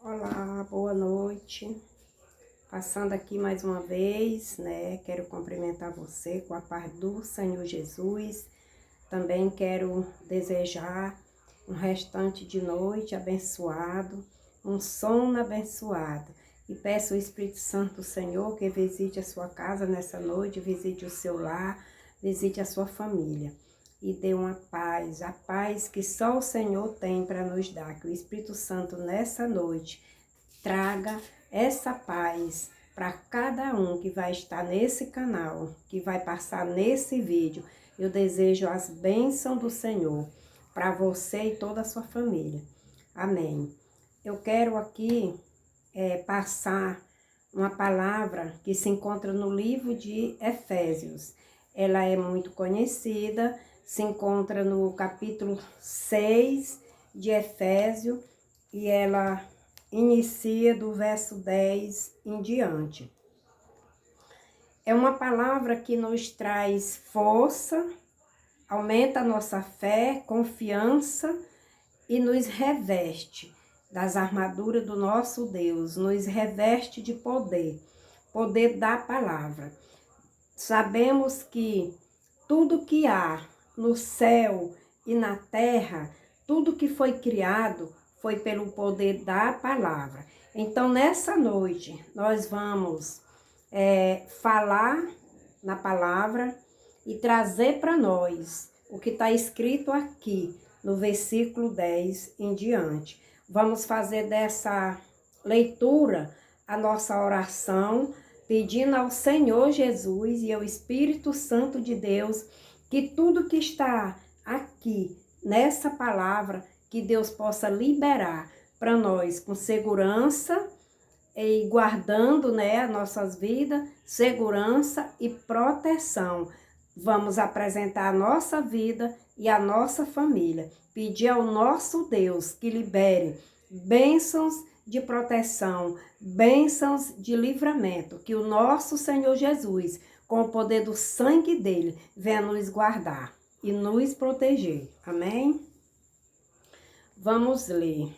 Olá, boa noite. Passando aqui mais uma vez, né? Quero cumprimentar você com a paz do Senhor Jesus. Também quero desejar um restante de noite abençoado, um sono abençoado. E peço ao Espírito Santo do Senhor que visite a sua casa nessa noite, visite o seu lar, visite a sua família. E dê uma paz, a paz que só o Senhor tem para nos dar. Que o Espírito Santo nessa noite traga essa paz para cada um que vai estar nesse canal, que vai passar nesse vídeo. Eu desejo as bênçãos do Senhor para você e toda a sua família. Amém. Eu quero aqui passar uma palavra que se encontra no livro de Efésios. Ela é muito conhecida, se encontra no capítulo 6 de Efésios e ela inicia do verso 10 em diante. É uma palavra que nos traz força, aumenta a nossa fé, confiança e nos reveste das armaduras do nosso Deus, nos reveste de poder, poder da palavra. Sabemos que tudo que há no céu e na terra, tudo que foi criado foi pelo poder da palavra. Então, nessa noite, nós vamos falar na palavra e trazer para nós o que está escrito aqui no versículo 10 em diante. Vamos fazer dessa leitura a nossa oração, pedindo ao Senhor Jesus e ao Espírito Santo de Deus que tudo que está aqui nessa palavra, que Deus possa liberar para nós com segurança e guardando, as nossas vidas, segurança e proteção. Vamos apresentar a nossa vida e a nossa família. Pedir ao nosso Deus que libere bênçãos de proteção, bênçãos de livramento, que o nosso Senhor Jesus, com o poder do sangue dele, venha nos guardar e nos proteger. Amém? Vamos ler.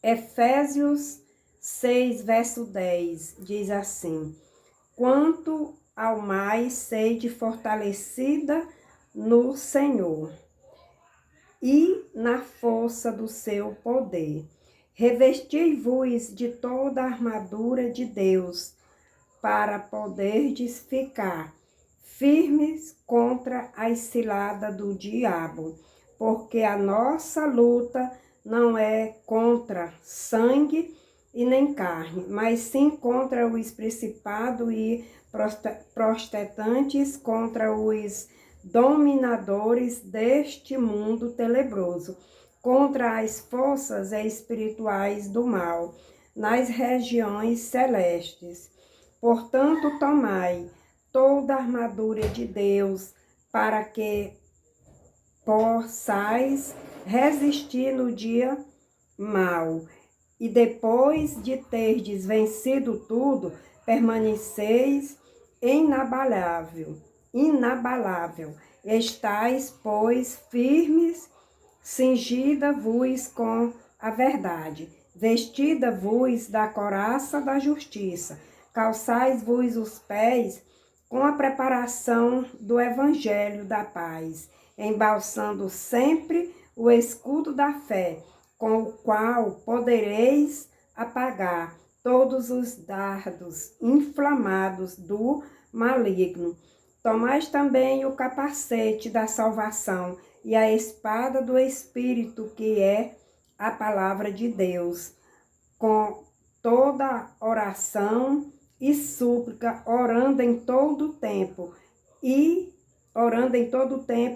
Efésios 6, verso 10, diz assim: quanto ao mais sede fortalecida no Senhor e na força do seu poder. Revesti-vos de toda a armadura de Deus, para poderdes ficar firmes contra a cilada do diabo, porque a nossa luta não é contra sangue e nem carne, mas sim contra os principados e protestantes, contra os dominadores deste mundo tenebroso, contra as forças espirituais do mal, nas regiões celestes. Portanto, tomai toda a armadura de Deus, para que possais resistir no dia mau. E depois de terdes vencido tudo, permaneceis inabalável. Estais, pois, firmes, cingida-vos com a verdade, vestida-vos da couraça da justiça, calçais-vos os pés com a preparação do evangelho da paz, embalsando sempre o escudo da fé, com o qual podereis apagar todos os dardos inflamados do maligno. Tomais também o capacete da salvação e a espada do Espírito, que é a palavra de Deus, com toda oração e súplica, orando em todo tempo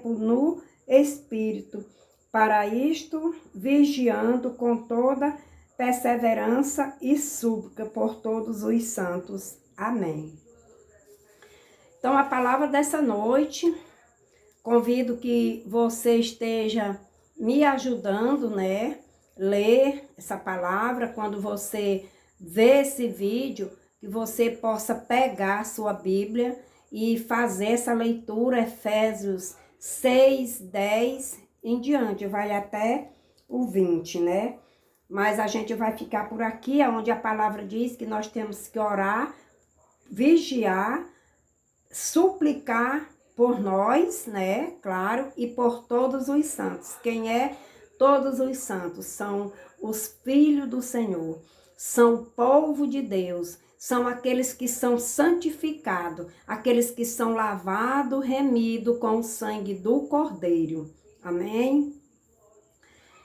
no Espírito. Para isto, vigiando com toda perseverança e súplica por todos os santos. Amém. Então, a palavra dessa noite, convido que você esteja me ajudando, ler essa palavra. Quando você vê esse vídeo, que você possa pegar a sua Bíblia e fazer essa leitura, Efésios 6, 10 em diante, vai até o 20, mas a gente vai ficar por aqui, onde a palavra diz que nós temos que orar, vigiar, suplicar por nós, né? Claro, e por todos os santos. Quem é todos os santos? São os filhos do Senhor, são o povo de Deus, são aqueles que são santificados, aqueles que são lavados, remidos com o sangue do Cordeiro. Amém?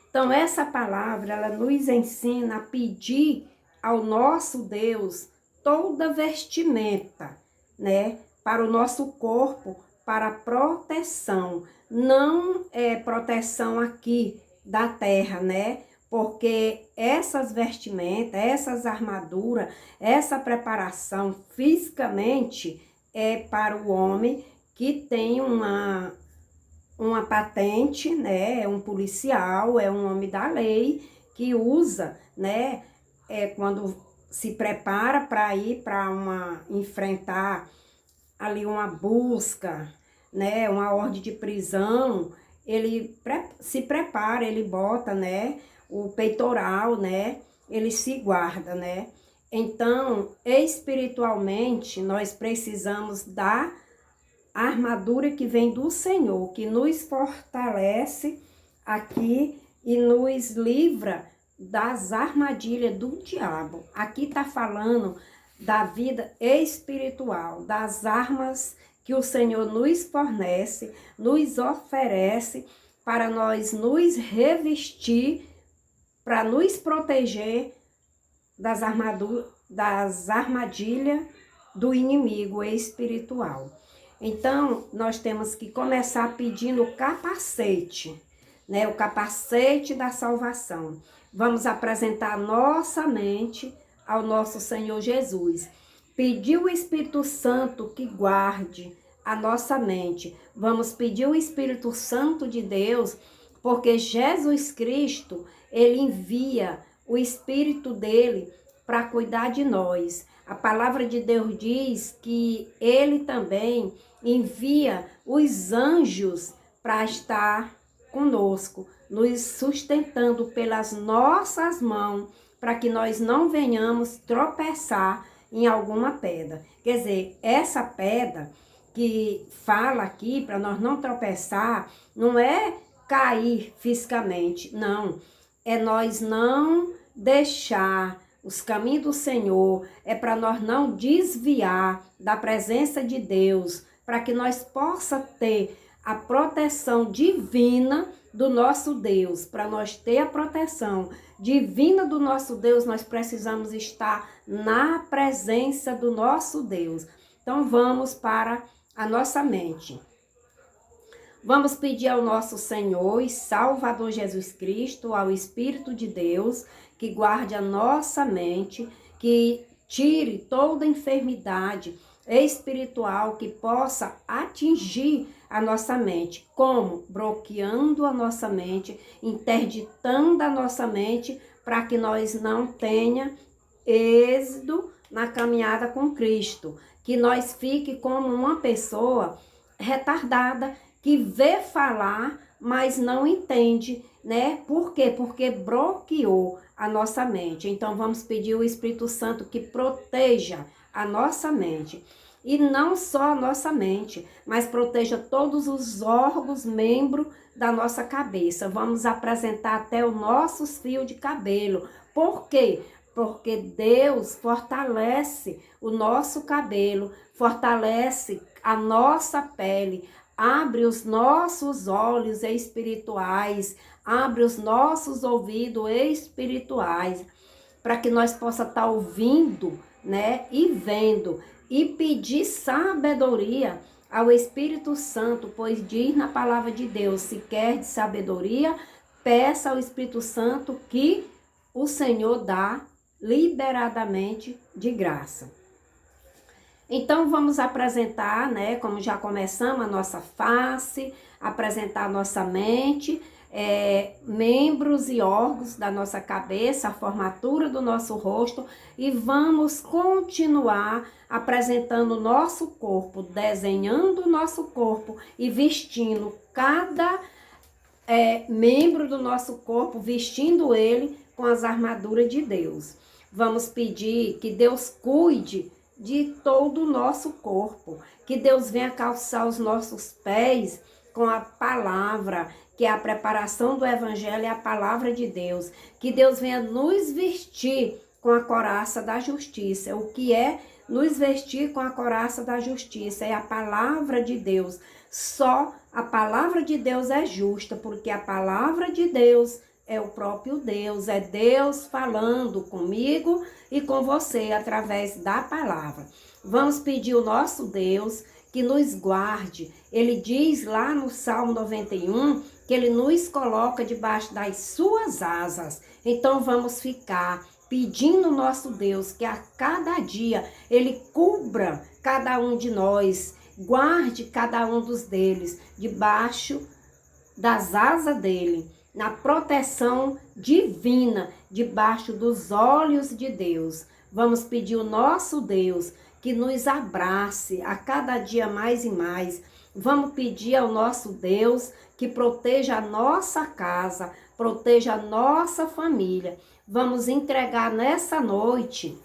Então, essa palavra, ela nos ensina a pedir ao nosso Deus toda vestimenta, né? Para o nosso corpo, para proteção. Não é proteção aqui da terra, né? Porque essas vestimentas, essas armaduras, essa preparação fisicamente é para o homem que tem uma patente, né? É um policial, é um homem da lei que usa, né? Quando se prepara para ir para enfrentar ali uma busca, né? Uma ordem de prisão, ele se prepara, ele bota, né? O peitoral, né? Ele se guarda, né? Então, espiritualmente, nós precisamos da armadura que vem do Senhor, que nos fortalece aqui e nos livra das armadilhas do diabo. Aqui está falando da vida espiritual, das armas que o Senhor nos fornece, nos oferece para nós nos revestir, para nos proteger das armadilhas do inimigo espiritual. Então, nós temos que começar pedindo o capacete, né? O capacete da salvação. Vamos apresentar nossa mente ao nosso Senhor Jesus. Pedir o Espírito Santo que guarde a nossa mente. Vamos pedir o Espírito Santo de Deus, porque Jesus Cristo, ele envia o Espírito dele para cuidar de nós. A palavra de Deus diz que ele também envia os anjos para estar conosco, nos sustentando pelas nossas mãos, para que nós não venhamos tropeçar em alguma pedra. Quer dizer, essa pedra que fala aqui, para nós não tropeçar, não é cair fisicamente, não. É nós não deixar os caminhos do Senhor, é para nós não desviar da presença de Deus, para que nós possa ter a proteção divina do nosso Deus. Para nós ter a proteção divina do nosso Deus, nós precisamos estar na presença do nosso Deus. Então vamos para a nossa mente. Vamos pedir ao nosso Senhor e Salvador Jesus Cristo, ao Espírito de Deus, que guarde a nossa mente, que tire toda enfermidade espiritual que possa atingir a nossa mente. Como? Bloqueando a nossa mente, interditando a nossa mente, para que nós não tenha êxito na caminhada com Cristo. Que nós fique como uma pessoa retardada, que vê falar, mas não entende, né? Por quê? Porque bloqueou a nossa mente. Então, vamos pedir o Espírito Santo que proteja a nossa mente. E não só a nossa mente, mas proteja todos os órgãos, membros da nossa cabeça. Vamos apresentar até os nossos fios de cabelo. Por quê? Porque Deus fortalece o nosso cabelo, fortalece a nossa pele, abre os nossos olhos espirituais, abre os nossos ouvidos espirituais, para que nós possamos estar ouvindo, né, e vendo, e pedir sabedoria ao Espírito Santo, pois diz na palavra de Deus, se quer de sabedoria, peça ao Espírito Santo que o Senhor dá liberadamente de graça. Então, vamos apresentar, né, como já começamos, a nossa face, apresentar a nossa mente, membros e órgãos da nossa cabeça, a formatura do nosso rosto, e vamos continuar apresentando o nosso corpo, desenhando o nosso corpo e vestindo cada membro do nosso corpo, vestindo ele com as armaduras de Deus. Vamos pedir que Deus cuide de todo o nosso corpo, que Deus venha calçar os nossos pés com a palavra, que é a preparação do evangelho e a palavra de Deus, que Deus venha nos vestir com a couraça da justiça. O que é nos vestir com a couraça da justiça? É a palavra de Deus. Só a palavra de Deus é justa, porque a palavra de Deus é o próprio Deus, é Deus falando comigo e com você através da palavra. Vamos pedir ao nosso Deus que nos guarde. Ele diz lá no Salmo 91 que ele nos coloca debaixo das suas asas. Então vamos ficar pedindo ao nosso Deus que a cada dia ele cubra cada um de nós, guarde cada um dos deles debaixo das asas dele, na proteção divina, debaixo dos olhos de Deus. Vamos pedir ao nosso Deus que nos abrace a cada dia mais e mais. Vamos pedir ao nosso Deus que proteja a nossa casa, proteja a nossa família. Vamos entregar nessa noite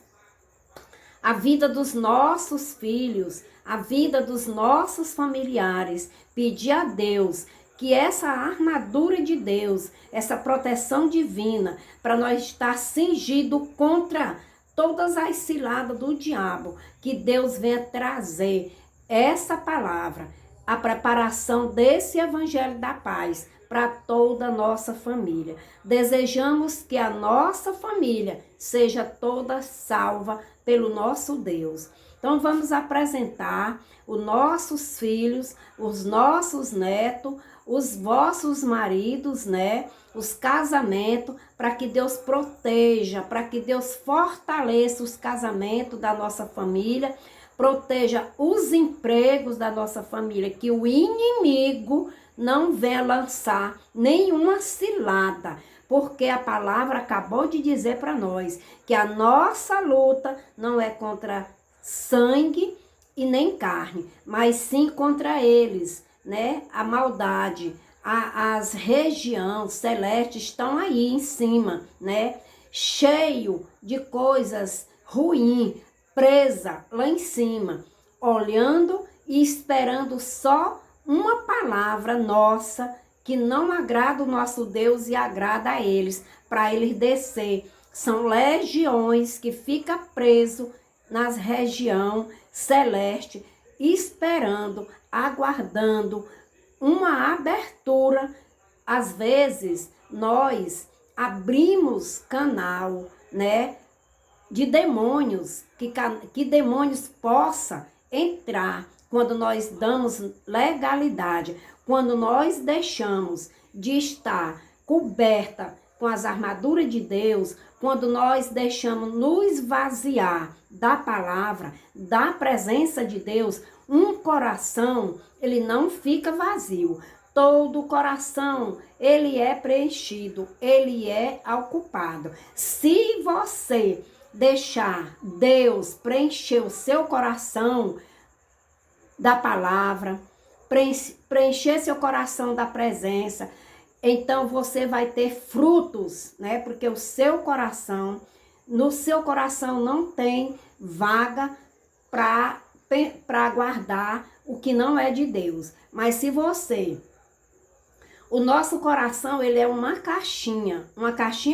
a vida dos nossos filhos, a vida dos nossos familiares. Pedir a Deus que essa armadura de Deus, essa proteção divina, para nós estar cingido contra todas as ciladas do diabo, que Deus venha trazer essa palavra, a preparação desse evangelho da paz para toda a nossa família. Desejamos que a nossa família seja toda salva pelo nosso Deus. Então vamos apresentar os nossos filhos, os nossos netos, os vossos maridos, né? Os casamentos, para que Deus proteja, para que Deus fortaleça os casamentos da nossa família, proteja os empregos da nossa família, que o inimigo não venha lançar nenhuma cilada, porque a palavra acabou de dizer para nós que a nossa luta não é contra sangue e nem carne, mas sim contra eles, né? A maldade, as regiões celestes estão aí em cima, né? Cheio de coisas ruins, presa lá em cima, olhando e esperando só uma palavra nossa que não agrada o nosso Deus e agrada a eles, para eles descer. São legiões que ficam presos nas regiões celestes, esperando, aguardando uma abertura. Às vezes nós abrimos canal, né, de demônios, que demônios possa entrar quando nós damos legalidade, quando nós deixamos de estar coberta com as armaduras de Deus, quando nós deixamos nos esvaziar da palavra, da presença de Deus. Um coração, ele não fica vazio. Todo coração, ele é preenchido, ele é ocupado. Se você deixar Deus preencher o seu coração da palavra, preencher seu coração da presença, então você vai ter frutos, né? Porque o seu coração, no seu coração não tem vaga para guardar o que não é de Deus. Mas se você... O nosso coração, ele é uma caixinha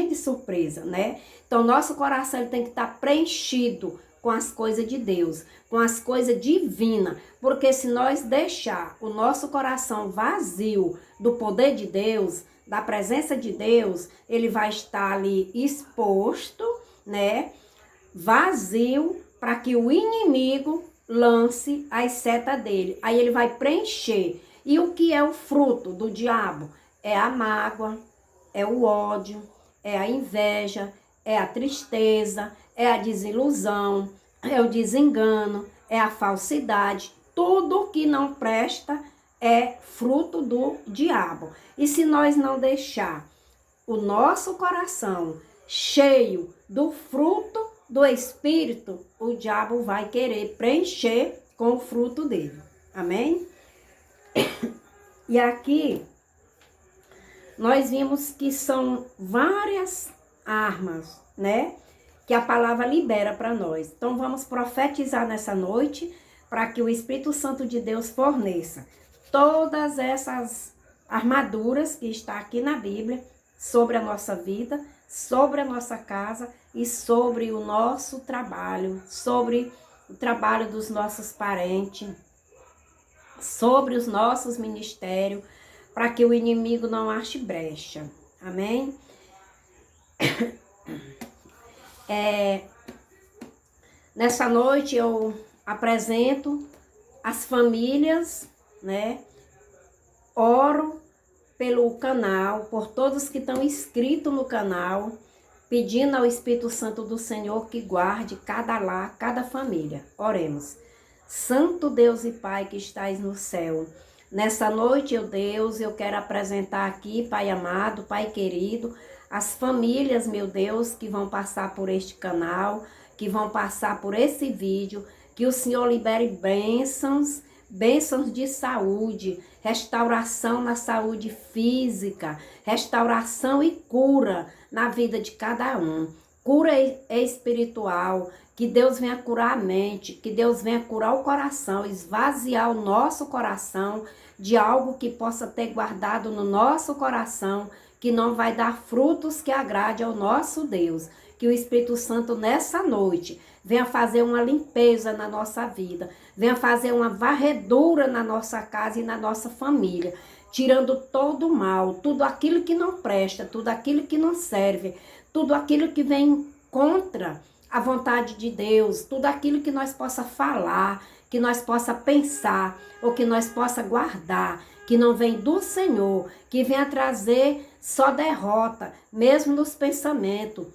de surpresa, né? Então, nosso coração ele tem que estar preenchido com as coisas de Deus, com as coisas divinas. Porque se nós deixar o nosso coração vazio do poder de Deus, da presença de Deus, ele vai estar ali exposto, né? Vazio, para que o inimigo lance as setas dele. Aí ele vai preencher. E o que é o fruto do diabo? É a mágoa, é o ódio, é a inveja, é a tristeza, é a desilusão, é o desengano, é a falsidade. Tudo que não presta é fruto do diabo. E se nós não deixar o nosso coração cheio do fruto do Espírito, o diabo vai querer preencher com o fruto dele. Amém? E aqui, nós vimos que são várias armas, né? Que a palavra libera para nós. Então vamos profetizar nessa noite para que o Espírito Santo de Deus forneça todas essas armaduras que está aqui na Bíblia sobre a nossa vida, sobre a nossa casa e sobre o nosso trabalho, sobre o trabalho dos nossos parentes, sobre os nossos ministérios, para que o inimigo não ache brecha. Amém? Nessa noite eu apresento as famílias, né? Oro pelo canal, por todos que estão inscritos no canal, pedindo ao Espírito Santo do Senhor que guarde cada lar, cada família. Oremos. Santo Deus e Pai que estais no céu, nessa noite, Deus, eu quero apresentar aqui, Pai amado, Pai querido, as famílias, meu Deus, que vão passar por este canal, que vão passar por esse vídeo, que o Senhor libere bênçãos, bênçãos de saúde, restauração na saúde física, restauração e cura na vida de cada um. Cura espiritual, que Deus venha curar a mente, que Deus venha curar o coração, esvaziar o nosso coração de algo que possa ter guardado no nosso coração, que não vai dar frutos que agrade ao nosso Deus. Que o Espírito Santo nessa noite venha fazer uma limpeza na nossa vida, venha fazer uma varredura na nossa casa e na nossa família, tirando todo o mal, tudo aquilo que não presta, tudo aquilo que não serve, tudo aquilo que vem contra a vontade de Deus, tudo aquilo que nós possa falar, que nós possa pensar, ou que nós possa guardar, que não vem do Senhor, que venha trazer só derrota, mesmo nos pensamentos,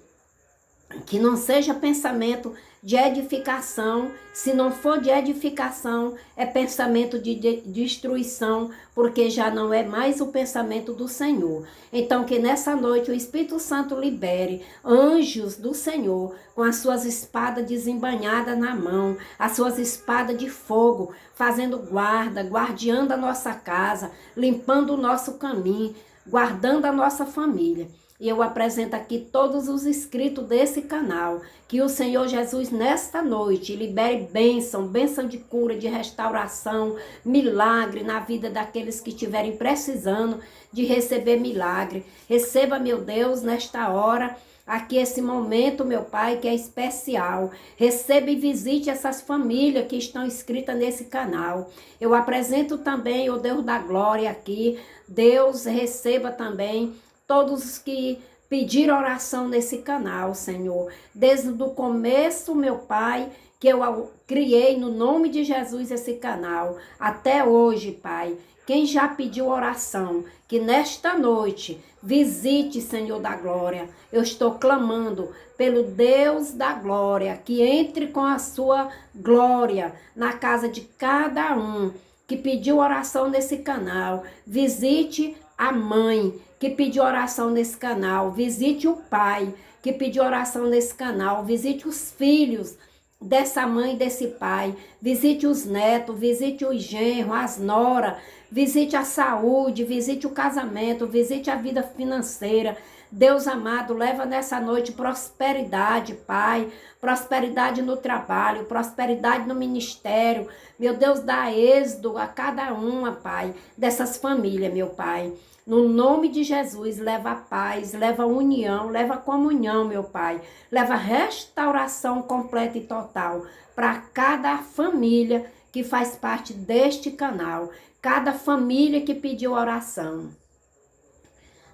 que não seja pensamento de edificação, se não for de edificação, é pensamento de destruição, porque já não é mais o pensamento do Senhor. Então que nessa noite o Espírito Santo libere anjos do Senhor, com as suas espadas desembainhadas na mão, as suas espadas de fogo, fazendo guarda, guardiando a nossa casa, limpando o nosso caminho, guardando a nossa família. E eu apresento aqui todos os inscritos desse canal, que o Senhor Jesus nesta noite libere bênção, bênção de cura, de restauração, milagre na vida daqueles que estiverem precisando de receber milagre. Receba, meu Deus, nesta hora, aqui esse momento, meu Pai, que é especial. Receba e visite essas famílias que estão inscritas nesse canal. Eu apresento também o Deus da glória aqui. Deus receba também todos os que pediram oração nesse canal, Senhor. Desde o começo, meu Pai, que eu criei no nome de Jesus esse canal, até hoje, Pai. Quem já pediu oração, que nesta noite visite, Senhor da glória. Eu estou clamando pelo Deus da glória, que entre com a sua glória na casa de cada um que pediu oração nesse canal. Visite a mãe que pediu oração nesse canal, visite o pai que pediu oração nesse canal, visite os filhos dessa mãe e desse pai, visite os netos, visite os genros, as noras, visite a saúde, visite o casamento, visite a vida financeira. Deus amado, leva nessa noite prosperidade, Pai, prosperidade no trabalho, prosperidade no ministério. Meu Deus, dá êxodo a cada uma, Pai, dessas famílias, meu Pai. No nome de Jesus, leva paz, leva união, leva comunhão, meu Pai. Leva restauração completa e total para cada família que faz parte deste canal. Cada família que pediu oração.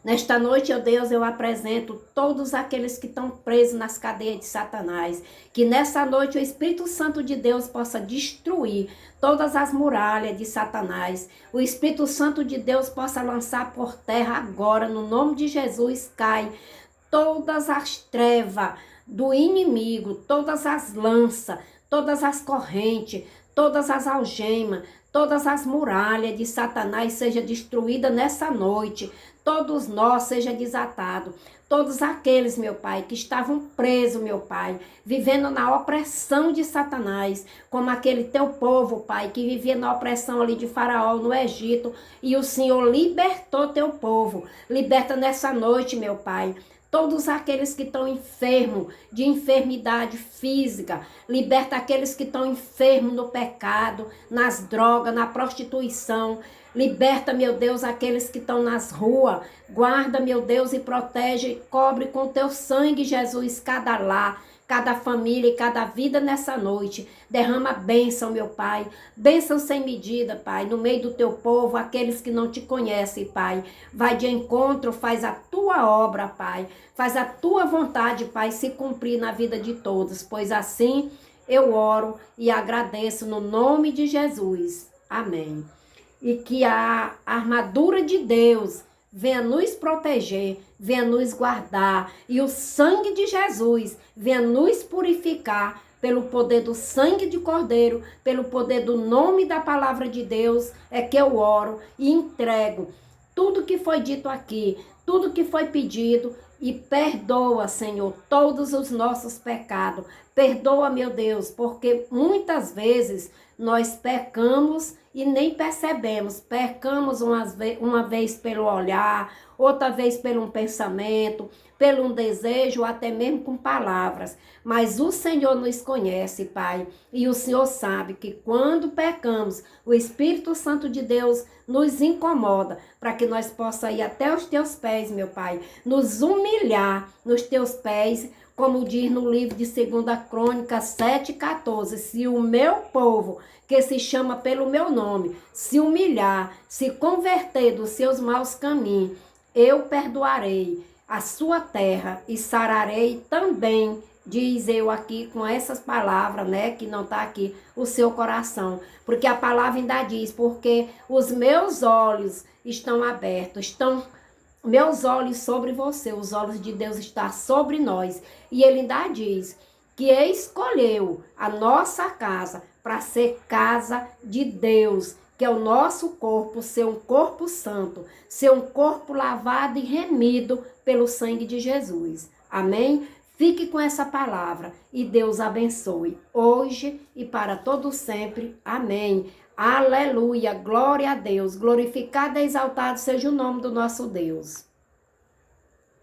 Nesta noite, ó Deus, eu apresento todos aqueles que estão presos nas cadeias de Satanás. Que nessa noite o Espírito Santo de Deus possa destruir todas as muralhas de Satanás. O Espírito Santo de Deus possa lançar por terra agora, no nome de Jesus, cai todas as trevas do inimigo, todas as lanças, todas as correntes, todas as algemas, todas as muralhas de Satanás seja destruída nessa noite. Todos nós seja desatado. Todos aqueles, meu Pai, que estavam presos, meu Pai, vivendo na opressão de Satanás, como aquele teu povo, Pai, que vivia na opressão ali de Faraó no Egito, e o Senhor libertou teu povo. Liberta nessa noite, meu Pai, todos aqueles que estão enfermos de enfermidade física, liberta aqueles que estão enfermos no pecado, nas drogas, na prostituição, liberta, meu Deus, aqueles que estão nas ruas, guarda, meu Deus, e protege, cobre com teu sangue, Jesus, cada lar, cada família e cada vida nessa noite. Derrama bênção, meu Pai, bênção sem medida, Pai, no meio do teu povo, aqueles que não te conhecem, Pai. Vai de encontro, faz a tua obra, Pai, faz a tua vontade, Pai, se cumprir na vida de todos, pois assim eu oro e agradeço no nome de Jesus. Amém. E que a armadura de Deus venha nos proteger, venha nos guardar, e o sangue de Jesus venha nos purificar pelo poder do sangue de Cordeiro, pelo poder do nome da palavra de Deus, é que eu oro e entrego tudo que foi dito aqui, tudo que foi pedido, e perdoa, Senhor, todos os nossos pecados. Perdoa, meu Deus, porque muitas vezes nós pecamos e nem percebemos. Pecamos uma vez pelo olhar, outra vez pelo um pensamento, pelo um desejo, até mesmo com palavras. Mas o Senhor nos conhece, Pai, e o Senhor sabe que quando pecamos, o Espírito Santo de Deus nos incomoda, para que nós possamos ir até os teus pés, meu Pai, nos humilhar nos teus pés, como diz no livro de 2 Crônicas 7,14, se o meu povo, que se chama pelo meu nome, se humilhar, se converter dos seus maus caminhos, eu perdoarei a sua terra e sararei também, diz eu aqui com essas palavras, né, que não está aqui, o seu coração. Porque a palavra ainda diz, porque os meus olhos estão abertos, meus olhos sobre você, os olhos de Deus estão sobre nós. E ele ainda diz que escolheu a nossa casa para ser casa de Deus, que é o nosso corpo, ser um corpo santo, ser um corpo lavado e remido pelo sangue de Jesus. Amém? Fique com essa palavra e Deus abençoe hoje e para todo sempre. Amém. Aleluia, glória a Deus, glorificado e exaltado seja o nome do nosso Deus.